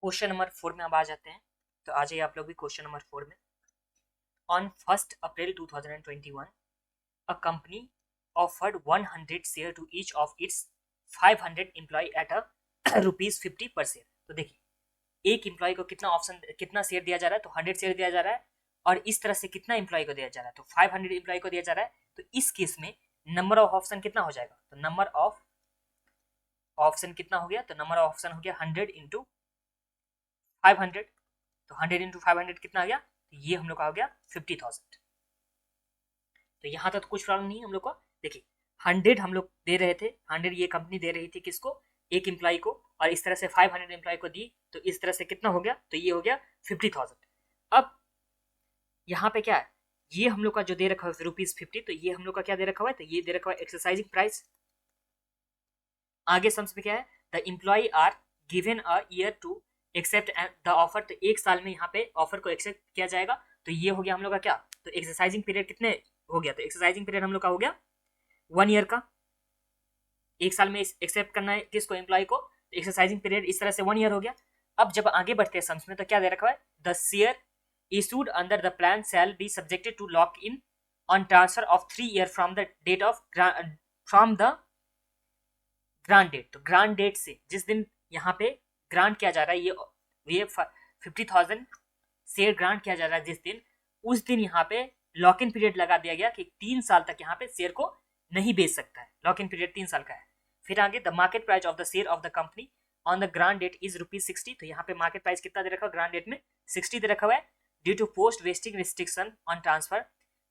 Question number 4 में अब आ जाते हैं। तो आ जाइए आप लोग भी क्वेश्चन नंबर 4 में। On 1 April 2021 a company offered 100 share to each of its 500 employee at a rupees 50 per share। तो देखिए एक एम्प्लॉय को कितना ऑप्शन कितना शेयर दिया जा रहा है, तो 100 शेयर दिया जा रहा है और इस तरह से कितना एम्प्लॉय को दिया जा रहा है, तो 500 एम्प्लॉय को दिया जा रहा है। तो इस केस में नंबर ऑफ ऑप्शन कितना हो जाएगा, तो नंबर ऑफ ऑप्शन कितना हो गया, तो नंबर ऑफ ऑप्शन हो गया 100 इंटू 500। तो 100 इंटू 500 कितना आ गया, तो ये हम लोग का हो गया 50,000। तो यहाँ तक तो कुछ प्रॉब्लम नहीं है हम लोग को। देखिए 100 हम लोग दे रहे थे, 100 ये कंपनी दे रही थी किसको, एक एम्प्लॉय को, और इस तरह से 500 एम्प्लॉय को दी, तो इस तरह से कितना हो गया, तो ये हो गया 50,000। अब यहाँ पे क्या है, ये हम लोग का जो दे रखा है ₹50, तो ये हम लोग का क्या दे रखा हुआ है, तो ये दे रखा हुआ है एक्सरसाइजिंग प्राइस। आगे सम्स में क्या है, the employ are given a year to accept the offer. तो एक साल में यहाँ पे ऑफर को एक्सेप्ट किया जाएगा। तो ये हो गया हम लोग का क्या, तो एक्सरसाइजिंग पीरियड कितने हो गया, तो एक्सरसाइजिंग पीरियड हम लोग का हो गया 1 ईयर का। एक साल में एक्सेप्ट करना है किसको, एम्प्लॉय को, तो एक्सरसाइजिंग पीरियड इस तरह से 1 ईयर हो गया। अब जब आगे बढ़ते हैं सम्स में, तो क्या दे रखा है, the share issued under the plan shall be subjected to lock in on transfer of 3 year from the date of from the grant date. तो ग्रांट डेट से जिस दिन यहाँ पे ग्रांट किया जा रहा है, ये 50,000 शेयर ग्रांट किया जा रहा है जिस दिन, उस दिन यहाँ पे लॉक इन पीरियड लगा दिया गया कि 3 साल तक यहाँ पे शेयर को नहीं बेच सकता है। लॉक इन पीरियड 3 साल का है। फिर आगे the market price of the share of the company on the grant date is ₹60। तो यहाँ पे मार्केट प्राइस कितना दे रखा है, ग्रांट डेट में 60 दे रखा हुआ है। Due to post vesting restriction on transfer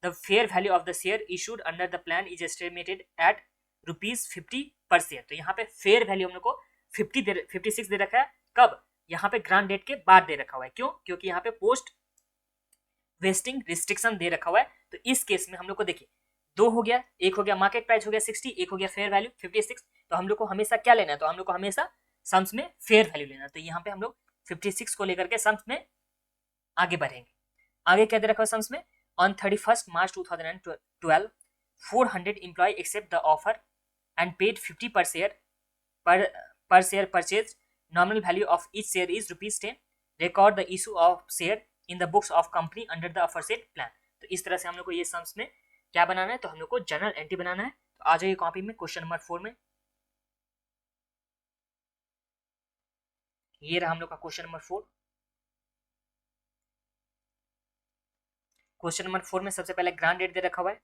the fair value of the share issued under the plan is estimated at ₹50 per share. तो यहाँ पे फेयर वैल्यू हम लोग को 56 दे रखा है। कब, यहाँ पे ग्रांट डेट के बाद दे रखा हुआ है। क्यों, क्योंकि यहाँ पे पोस्ट वेस्टिंग रिस्ट्रिक्शन दे रखा हुआ है। तो इस केस में हम लोग को देखिए दो हो गया, एक हो गया मार्केट प्राइस हो गया 60, एक हो गया फेयर वैल्यू 56। तो हम लोग को हमेशा क्या लेना है, तो हम लोग को हमेशा सम्स में फेयर वैल्यू लेना है। तो यहाँ पे हम लोग 56 को लेकर के सम्स में आगे बढ़ेंगे। आगे क्या दे रखा है सम्स में, on 31 March 2012 400 employ accept the offer and paid 50 per share purchase. Nominal value of each share is ₹10. Record the issue of share in the books of company under the aforesaid plan। तो इस तरह से हम लोग को ये sums में क्या बनाना है, तो हम लोग को जनरल एंट्री बनाना है। तो आ जाइए कॉपी में क्वेश्चन नंबर 4 में। ये रहा हम लोग का क्वेश्चन नंबर 4। क्वेश्चन नंबर 4 में सबसे पहले ग्रांट डेट दे रखा हुआ है।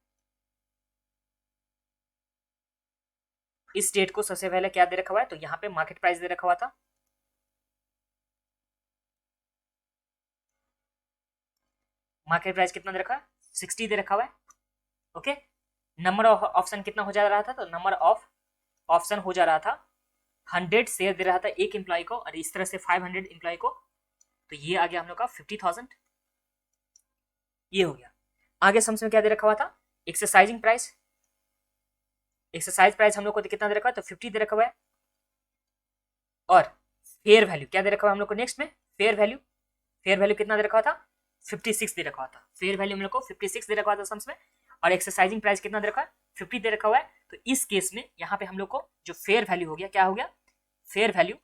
इस डेट को सबसे पहले क्या दे रखा हुआ है, तो यहाँ पे मार्केट प्राइस दे रखा हुआ था। मार्केट प्राइस कितना दे रखा है, 60 दे रखा हुआ है। ओके, नंबर ऑफ ऑप्शन कितना हो जा रहा था, तो नंबर ऑफ ऑप्शन हो जा रहा था 100 शेयर दे रहा था एक एम्प्लॉय को, और इस तरह से 500 एम्प्लॉय को। तो ये आ गया हम लोग का 50,000, ये हो गया। आगे सम्स में क्या दे रखा हुआ था, एक्सरसाइजिंग प्राइस। एक्सरसाइज प्राइस हम लोग को कितना दे रखा है, तो 50 दे रखा हुआ है। और फेयर वैल्यू क्या दे रखा हुआ हम लोग को, नेक्स्ट में फेयर वैल्यू, फेयर वैल्यू कितना दे रखा था, 56 दे रखा हुआ था। फेयर वैल्यू हम लोग को 56 दे रखा हुआ था सम्स में। और एक्सरसाइजिंग प्राइस कितना दे रखा है, 50 दे रखा हुआ है। तो इस केस में यहाँ पे हम लोग को जो फेयर वैल्यू हो गया, क्या हो गया, फेयर वैल्यू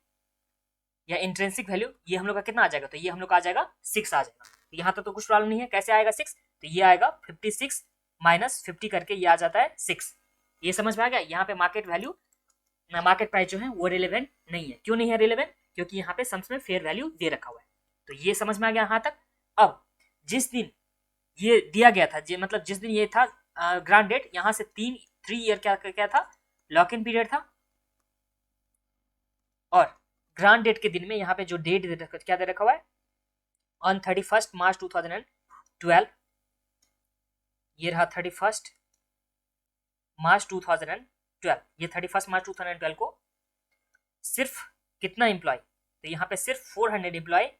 या इंट्रेंसिक वैल्यू, ये हम लोग का कितना आ जाएगा, तो ये हम लोग का आ जाएगा 6 आ जाएगा। तो यहाँ तक तो कुछ प्रॉब्लम नहीं है, कैसे आएगा 6, तो ये आएगा 56 माइनस 50 करके ये आ जाता है 6। ये समझ में आ गया। यहाँ पे मार्केट वैल्यू मार्केट प्राइस जो है वो रिलेवेंट नहीं है। क्यों नहीं है रिलेवेंट, क्योंकि यहाँ पे सम्स में फेयर वैल्यू दे रखा हुआ है। तो ये समझ में आ गया यहाँ तक। अब जिस दिन ये दिया गया था, मतलब जिस दिन ये था ग्रांट डेट, यहाँ से 3 ईयर क्या था, लॉक इन पीरियड था। और ग्रांट डेट के दिन में यहाँ पे जो डेट क्या दे रखा हुआ है, ऑन 31 मार्च 2012, ये रहा 31 मार्च 2012। ये 31 मार्च 2012 को सिर्फ कितना एम्प्लॉय, तो यहाँ पे सिर्फ 400 एम्प्लॉय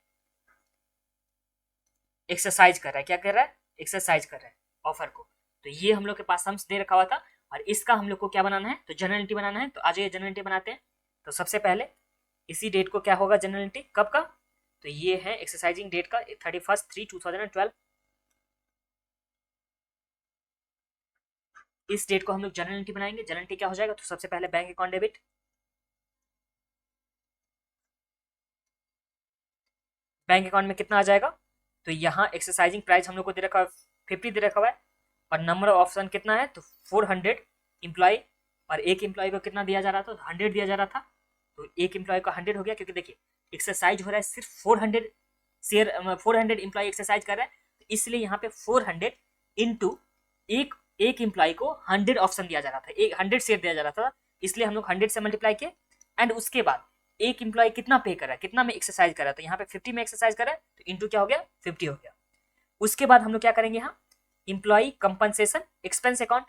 एक्सरसाइज कर रहा है। क्या कर रहा है, एक्सरसाइज कर रहा है ऑफर को। तो ये हम लोग के पास सम्स दे रखा हुआ था, और इसका हम लोग को क्या बनाना है, तो जनरलिटी बनाना है। तो आ जाइए जनरलिटी बनाते हैं। तो सबसे पहले इसी डेट को क्या होगा जनरलिटी, कब का, तो ये है एक्सरसाइजिंग डेट का 31/3/2012। इस डेट को हम लोग जनरलिटी बनाएंगे। जनरलिटी क्या हो जाएगा, तो सबसे पहले bank account debit, bank account में कितना आ जाएगा, तो यहाँ एक्सरसाइजिंग प्राइस हम लोग को दे रखा है 50 दे रखा हुआ है, और नंबर ऑफ ऑप्शन कितना है, तो 400 इम्प्लॉय, और एक एम्प्लॉय को कितना दिया जा रहा था, तो 100 दिया जा रहा था, तो एक एम्प्लॉय को 100 हो गया, क्योंकि देखिए एक्सरसाइज हो रहा है सिर्फ 400 शेयर, 400 इम्प्लॉय एक्सरसाइज कर रहा है, तो इसलिए यहाँ पे 400 इंटू एक एम्प्लॉय को 100 ऑप्शन दिया जा रहा था, एक 100 शेयर दिया जा रहा था, इसलिए हम लोग 100 से मल्टीप्लाई किए, एंड उसके बाद एक एम्प्लॉय कितना पे कर रहा है, कितना में एक्सरसाइज कर रहा है, तो यहाँ पे 50 में एक्सरसाइज कर रहा है, तो इंटू क्या हो गया, 50 हो गया। उसके बाद हम लोग क्या करेंगे, यहाँ एम्प्लॉय कंपनसेशन एक्सपेंस अकाउंट,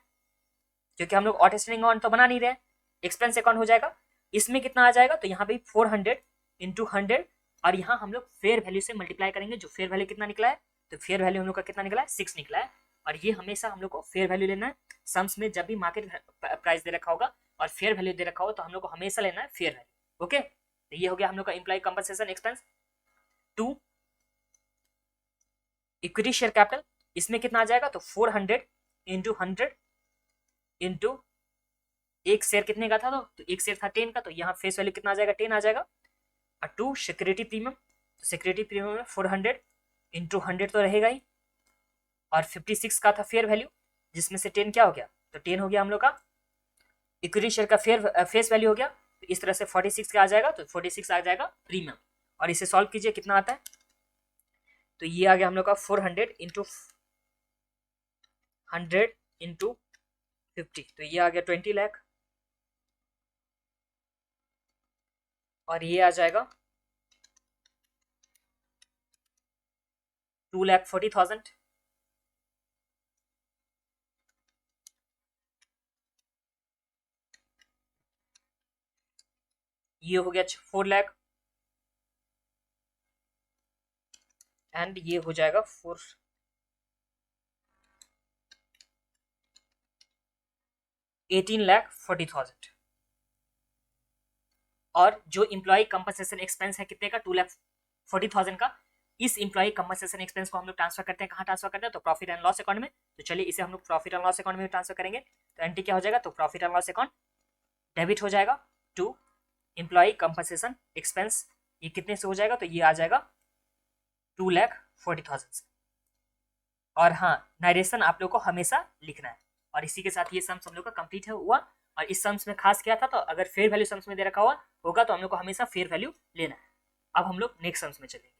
क्योंकि हम लोग ऑटो स्टैंडिंग अकाउंट तो बना नहीं रहे, एक्सपेंस अकाउंट हो जाएगा, इसमें कितना आ जाएगा, तो यहाँ पे 400 इंटू 100, और यहाँ हम लोग फेयर वैल्यू से मल्टीप्लाई करेंगे, जो फेयर वैल्यू कितना निकला है, तो फेयर वैल्यू हम लोग का कितना निकला है, 6 निकला है, और ये हमेशा हम लोग को फेयर वैल्यू लेना है सम्स में, जब भी मार्केट प्राइस दे रखा होगा और फेयर वैल्यू दे रखा होगा, तो हम लोग को हमेशा लेना है फेयर वैल्यू। ओके, तो ये हो गया हम लोग का employee compensation expense. 2 equity share capital, इसमें कितना आ जाएगा, तो 400 इंटू 100 इंटू एक शेयर कितने का था, तो एक शेयर था 10 का, तो यहाँ फेस वैल्यू कितना आ जाएगा, 10 आ जाएगा। और 2 सिक्योरिटी प्रीमियम, तो सिक्योरिटी प्रीमियम में 400 इंटू 100 तो रहेगा ही, और 56 का था फेयर वैल्यू, जिसमें से 10 क्या हो गया, तो 10 हो गया हम लोग का इक्विटी शेयर का फेस वैल्यू हो गया, तो इस तरह से 46 का आ जाएगा, तो 46 आ जाएगा प्रीमियम, और इसे सॉल्व कीजिए कितना आता है, तो ये आ गया हम लोग का 400 इंटू 100 इंटू 50, तो ये आ गया 20 लाख, और ये आ जाएगा 2,40,000, ये हो गया 4 लाख, एंड ये हो जाएगा 18,40,000, और जो इम्प्लॉय कंपनसेशन एक्सपेंस है कितने का, 2,40,000 का, इस इम्प्लॉय कंपनसेशन एक्सपेंस को हम लोग ट्रांसफर करते हैं, कहाँ ट्रांसफर करते हैं, तो प्रॉफिट एंड लॉस अकाउंट में। तो चलिए इसे हम लोग प्रॉफिट एंड लॉस अकाउंट में ट्रांसफर करेंगे, तो एंट्री क्या हो जाएगा, तो profit and loss account debit हो जाएगा टू एम्प्लॉय कंपनसेशन एक्सपेंस, ये कितने से हो जाएगा, तो ये आ जाएगा 2,40,000 से। और हाँ, नारेशन आप लोग को हमेशा लिखना है, और इसी के साथ ये सम्स हम लोग का कंप्लीट है हुआ। और इस सम्स में खास क्या था, तो अगर फेयर वैल्यू सम्स में दे रखा हुआ होगा तो हम लोग को हमेशा फेयर वैल्यू लेना है। अब हम लोग नेक्स्ट सम्स में चलेंगे।